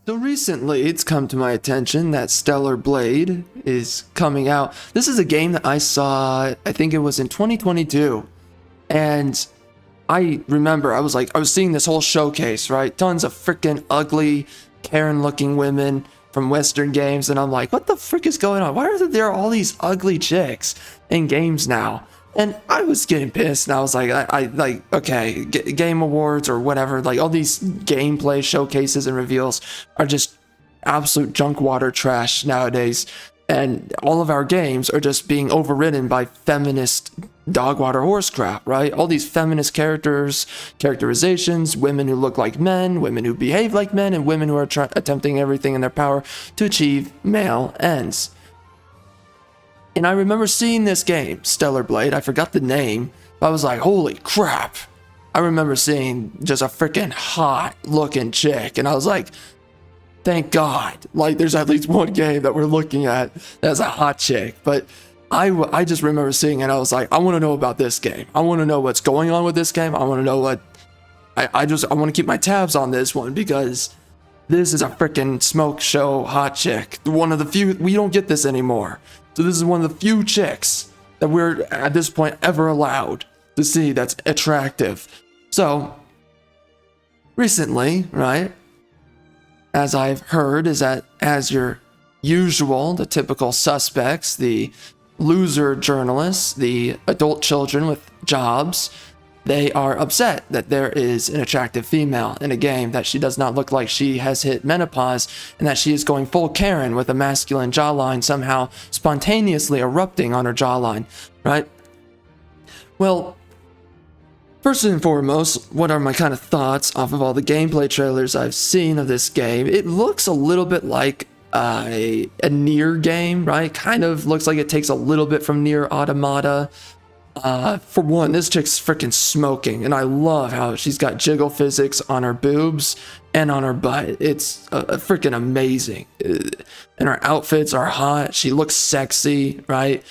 So recently, it's come to my attention that Stellar Blade is coming out. This is a game that I saw, I think it was in 2022. And I remember I was seeing this whole showcase, right? Tons of freaking ugly, Karen-looking women from Western games. And I'm like, what the frick is going on? Why are there all these ugly chicks in games now? And I was getting pissed, and I was like, okay, Game Awards or whatever, like all these gameplay showcases and reveals are just absolute junk water trash nowadays. And all of our games are just being overridden by feminist dog water horse crap, right? All these feminist characterizations, women who look like men, women who behave like men, and women who are attempting everything in their power to achieve male ends. And I remember seeing this game, Stellar Blade. I forgot the name, but I was like, holy crap. I remember seeing just a freaking hot looking chick, and I was like, thank God. Like, there's at least one game that we're looking at that's a hot chick. But I just remember seeing it, and I was like, I want to know about this game. I want to know what's going on with this game. I want to know what... I want to keep my tabs on this one, because this is a freaking smoke show hot chick. One of the few... We don't get this anymore. So this is one of the few chicks that we're, at this point, ever allowed to see that's attractive. So, recently, right, as I've heard, is that as your usual, the typical suspects, the loser journalists, the adult children with jobs, they are upset that there is an attractive female in a game, that she does not look like she has hit menopause, and that she is going full Karen with a masculine jawline somehow spontaneously erupting on her jawline, right? Well, first and foremost, what are my kind of thoughts off of all the gameplay trailers I've seen of this game? It looks a little bit like a Nier game, right? Kind of looks like it takes a little bit from Nier Automata. For one, this chick's freaking smoking, and I love how she's got jiggle physics on her boobs and on her butt. It's freaking amazing. And her outfits are hot. She looks sexy, right?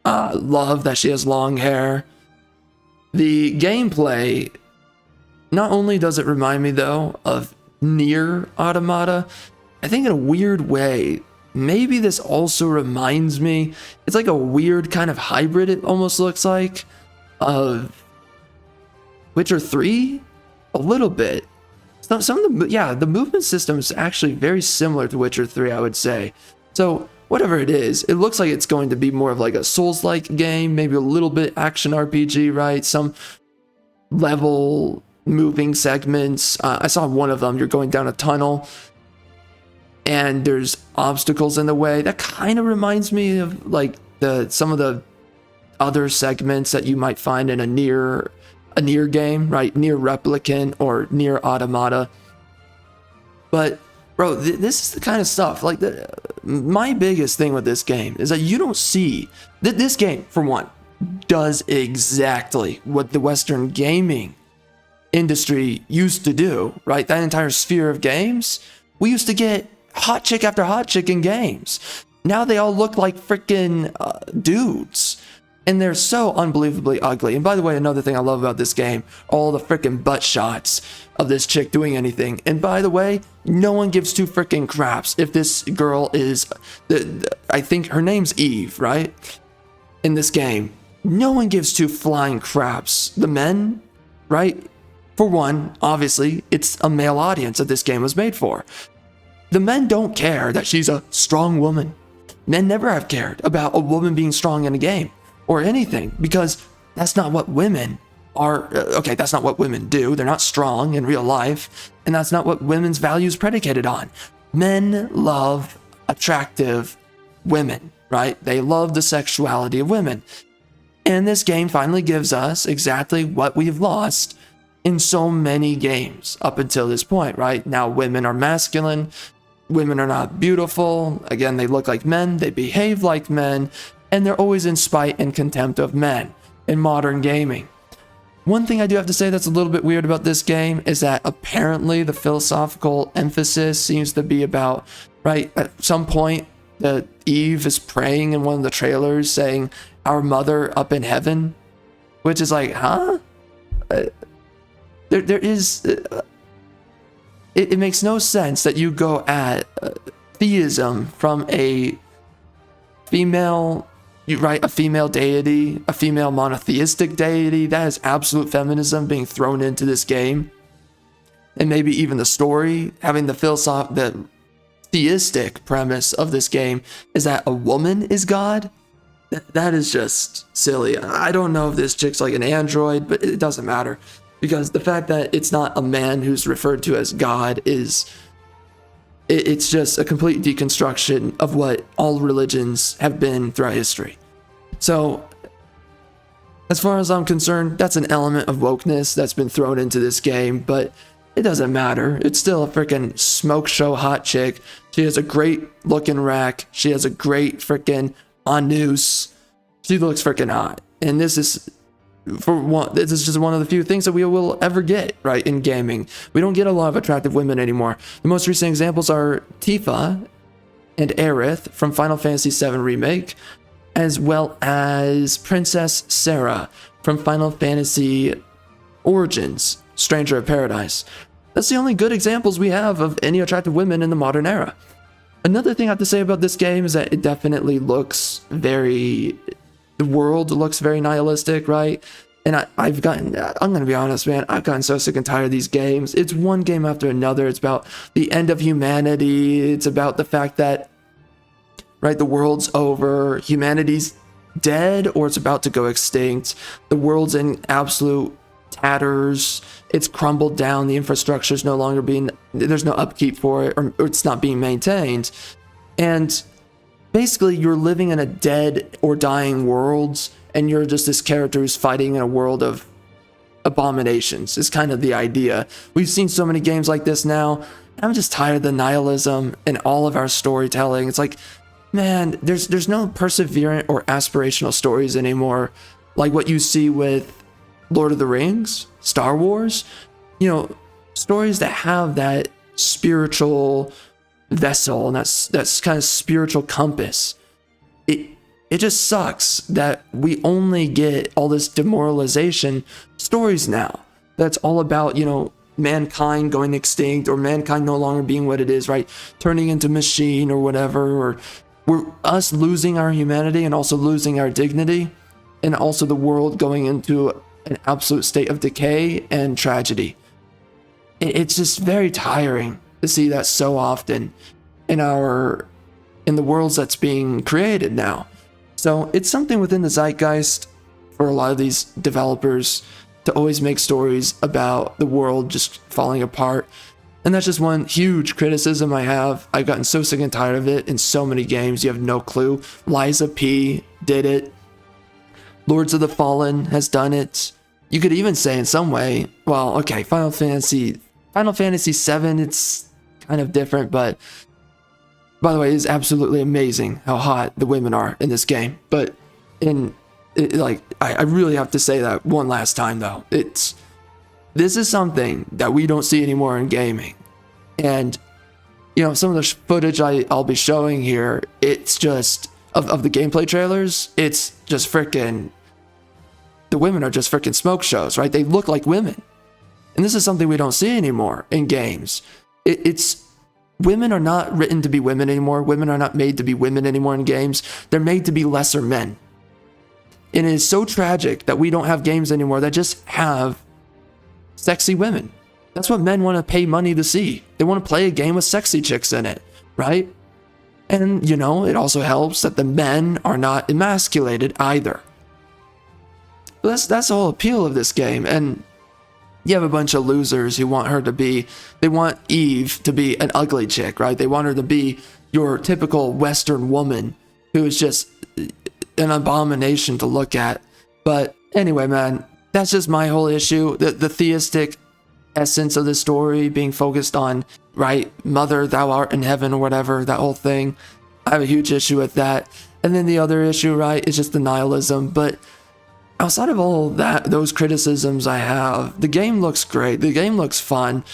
Love that she has long hair. The gameplay, not only does it remind me, though, of Nier Automata, I think in a weird way, maybe this also reminds me, it's like a weird kind of hybrid, it almost looks like, of Witcher 3? A little bit. Some of the movement system is actually very similar to Witcher 3, I would say. So, whatever it is, it looks like it's going to be more of like a Souls-like game, maybe a little bit action RPG, right? Some level moving segments. I saw one of them, you're going down a tunnel, and there's obstacles in the way. That kind of reminds me of like some of the other segments that you might find in a Nier game, right? Nier Replicant or Nier Automata. But bro, this is the kind of stuff. Like, my biggest thing with this game is that you don't see that this game, for one, does exactly what the Western gaming industry used to do, right? That entire sphere of games, we used to get hot chick after hot chick in games. Now they all look like freaking dudes, and they're so unbelievably ugly. And by the way, another thing I love about this game, all the freaking butt shots of this chick doing anything. And by the way, no one gives two freaking craps if this girl is, I think her name's Eve, right? In this game, no one gives two flying craps. The men, right? For one, obviously, it's a male audience that this game was made for. The men don't care that she's a strong woman. Men never have cared about a woman being strong in a game or anything, because that's not what women are. Okay, that's not what women do. They're not strong in real life, and that's not what women's values predicated on. Men love attractive women, right? They love the sexuality of women. And this game finally gives us exactly what we've lost in so many games up until this point, right? Now women are masculine. Women are not beautiful. Again, they look like men, they behave like men, and they're always in spite and contempt of men in modern gaming. One thing I do have to say that's a little bit weird about this game is that apparently the philosophical emphasis seems to be about, right, at some point, Eve is praying in one of the trailers saying, "Our mother up in heaven," which is like, huh? There is... it makes no sense that you go at theism from a female, a female deity, a female monotheistic deity. That is absolute feminism being thrown into this game. And maybe even the story, having the theistic premise of this game is that a woman is God. That is just silly. I don't know if this chick's like an android, but it doesn't matter. Because the fact that it's not a man who's referred to as God it's just a complete deconstruction of what all religions have been throughout history. So, as far as I'm concerned, that's an element of wokeness that's been thrown into this game, but it doesn't matter. It's still a freaking smoke show hot chick. She has a great looking rack. She has a great freaking anus. She looks freaking hot. And this is just one of the few things that we will ever get, right, in gaming. We don't get a lot of attractive women anymore. The most recent examples are Tifa and Aerith from Final Fantasy VII Remake, as well as Princess Sarah from Final Fantasy Origins, Stranger of Paradise. That's the only good examples we have of any attractive women in the modern era. Another thing I have to say about this game is that it definitely looks the world looks very nihilistic, right? And I'm going to be honest, man, I've gotten so sick and tired of these games. It's one game after another. It's about the end of humanity. It's about the fact that, right, the world's over, humanity's dead, or it's about to go extinct. The world's in absolute tatters. It's crumbled down. The infrastructure's no longer there's no upkeep for it, or it's not being maintained. And basically, you're living in a dead or dying world, and you're just this character who's fighting in a world of abominations, is kind of the idea. We've seen so many games like this now. I'm just tired of the nihilism in all of our storytelling. It's like, man, there's no perseverant or aspirational stories anymore, like what you see with Lord of the Rings, Star Wars, stories that have that spiritual vessel and that's kind of spiritual compass. It just sucks that we only get all this demoralization stories now. That's all about, mankind going extinct, or mankind no longer being what it is, right? Turning into machine or whatever, or us losing our humanity and also losing our dignity, and also the world going into an absolute state of decay and tragedy. It's just very tiring to see that so often in the worlds that's being created now. So it's something within the zeitgeist for a lot of these developers to always make stories about the world just falling apart. And that's just one huge criticism I have. I've gotten so sick and tired of it in so many games. You have no clue. Liza P did it. Lords of the Fallen has done it. You could even say in some way, well, okay, Final Fantasy VII, it's kind of different, but by the way, it's absolutely amazing how hot the women are in this game. But I really have to say that one last time though. This is something that we don't see anymore in gaming. And some of the footage I'll be showing here, it's just of the gameplay trailers, it's just freaking, the women are just freaking smoke shows, right? They look like women. And this is something we don't see anymore in games. Women are not written to be women anymore. Women are not made to be women anymore in games. They're made to be lesser men. And it is so tragic that we don't have games anymore that just have sexy women. That's what men want to pay money to see. They want to play a game with sexy chicks in it, right? And, it also helps that the men are not emasculated either. But that's the whole appeal of this game. And you have a bunch of losers who they want Eve to be an ugly chick, right? They want her to be your typical Western woman who is just an abomination to look at. But anyway, man, that's just my whole issue. The theistic essence of the story being focused on, right, Mother, thou art in heaven or whatever, that whole thing. I have a huge issue with that. And then the other issue, right, is just the nihilism. But outside of all that, those criticisms I have, the game looks great. The game looks fun.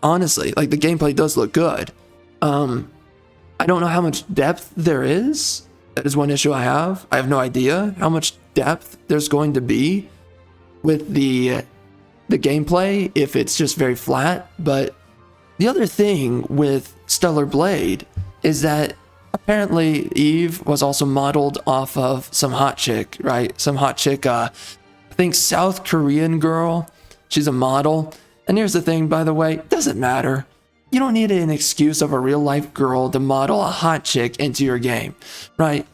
Honestly, the gameplay does look good. I don't know how much depth there is. That is one issue I have. I have no idea how much depth there's going to be with the gameplay if it's just very flat. But The other thing with Stellar Blade is that apparently Eve was also modeled off of some hot chick, right? Some hot chick, I think South Korean girl. She's a model. And here's the thing, by the way, it doesn't matter. You don't need an excuse of a real life girl to model a hot chick into your game, right?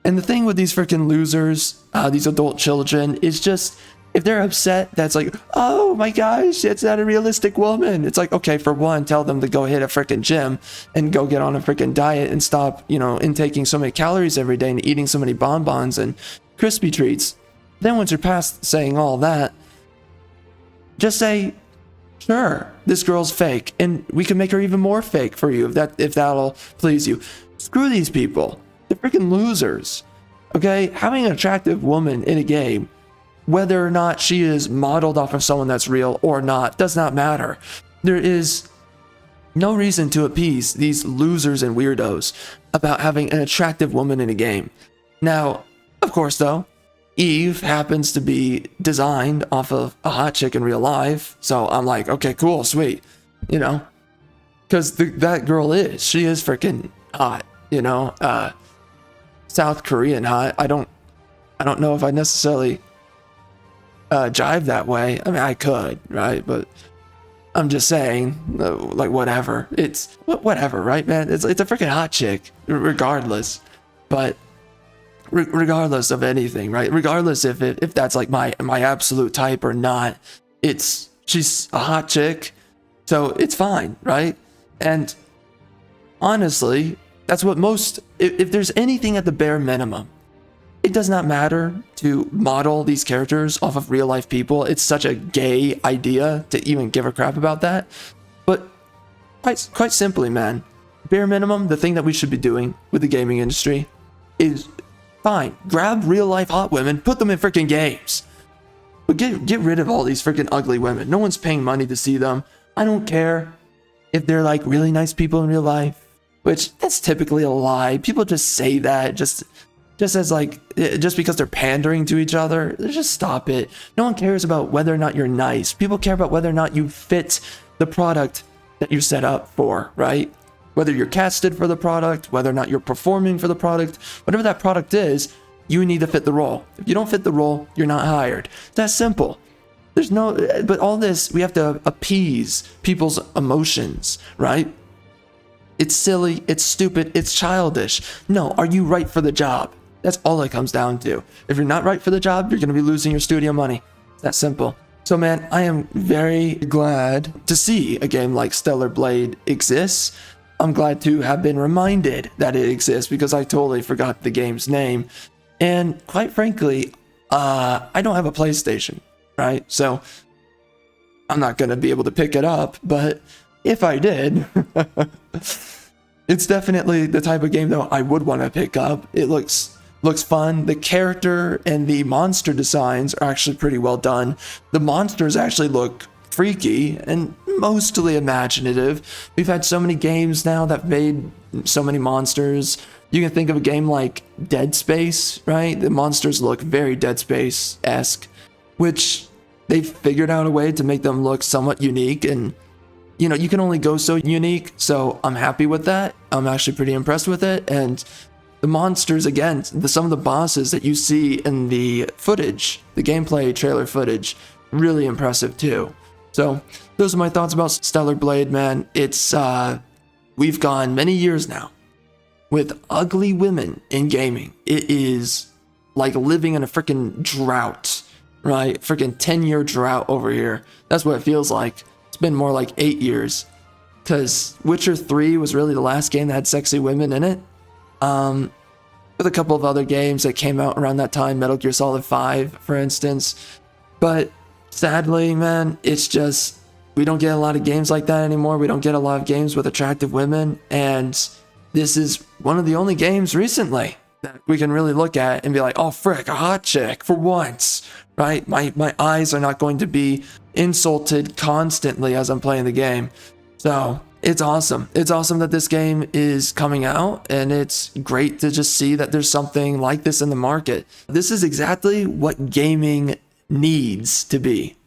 And the thing with these freaking losers, these adult children, is just, if they're upset, that's like, oh my gosh, it's not a realistic woman. It's like, okay, for one, tell them to go hit a freaking gym and go get on a freaking diet and stop, intaking so many calories every day and eating so many bonbons and crispy treats. Then once you're past saying all that, just say, sure, this girl's fake, and we can make her even more fake for you if that'll please you. Screw these people. They're freaking losers. Okay? Having an attractive woman in a game, whether or not she is modeled off of someone that's real or not, does not matter. There is no reason to appease these losers and weirdos about having an attractive woman in a game. Now, of course, though, Eve happens to be designed off of a hot chick in real life, so I'm like, okay, cool, sweet, because that girl she is freaking hot, South Korean hot. I don't know if I necessarily jive that way. I mean, I could, right? But I'm just saying, like, whatever. It's whatever, right, man? It's a freaking hot chick, regardless. But regardless of anything, right? Regardless if that's like my absolute type or not, she's a hot chick, so it's fine, right? And honestly, that's what if there's anything at the bare minimum, it does not matter to model these characters off of real life people. It's such a gay idea to even give a crap about that. But quite simply, man, bare minimum, the thing that we should be doing with the gaming industry is fine. Grab real life hot women, put them in freaking games. But get rid of all these freaking ugly women. No one's paying money to see them. I don't care if they're like really nice people in real life, which that's typically a lie. People just say that just as like, just because they're pandering to each other. Just stop it. No one cares about whether or not you're nice. People care about whether or not you fit the product that you're set up for, right? Whether you're casted for the product, whether or not you're performing for the product, whatever that product is, you need to fit the role. If you don't fit the role, you're not hired. That's simple. But all this, we have to appease people's emotions, right? It's silly, it's stupid, it's childish. No, are you right for the job? That's all it comes down to. If you're not right for the job, you're going to be losing your studio money. It's that simple. So man, I am very glad to see a game like Stellar Blade exists. I'm glad to have been reminded that it exists because I totally forgot the game's name. And quite frankly, I don't have a PlayStation, right? So I'm not going to be able to pick it up, but if I did, it's definitely the type of game that I would want to pick up. It looks fun. The character and the monster designs are actually pretty well done. The monsters actually look freaky and mostly imaginative. We've had so many games now that made so many monsters. You can think of a game like Dead Space, right? The monsters look very Dead Space-esque, which they've figured out a way to make them look somewhat unique, and you can only go so unique, so I'm happy with that. I'm actually pretty impressed with it. And the monsters, again, some of the bosses that you see in the footage, the gameplay trailer footage, really impressive too. So those are my thoughts about Stellar Blade, man. It's we've gone many years now with ugly women in gaming. It is like living in a freaking drought, right? Freaking 10-year drought over here. That's what it feels like. It's been more like 8 years, because Witcher 3 was really the last game that had sexy women in it. With a couple of other games that came out around that time, Metal Gear Solid 5, for instance. But sadly, man, it's just, we don't get a lot of games like that anymore. We don't get a lot of games with attractive women, and this is one of the only games recently that we can really look at and be like, oh frick, a hot chick for once, right? My eyes are not going to be insulted constantly as I'm playing the game. So it's awesome. It's awesome that this game is coming out, and it's great to just see that there's something like this in the market. This is exactly what gaming needs to be.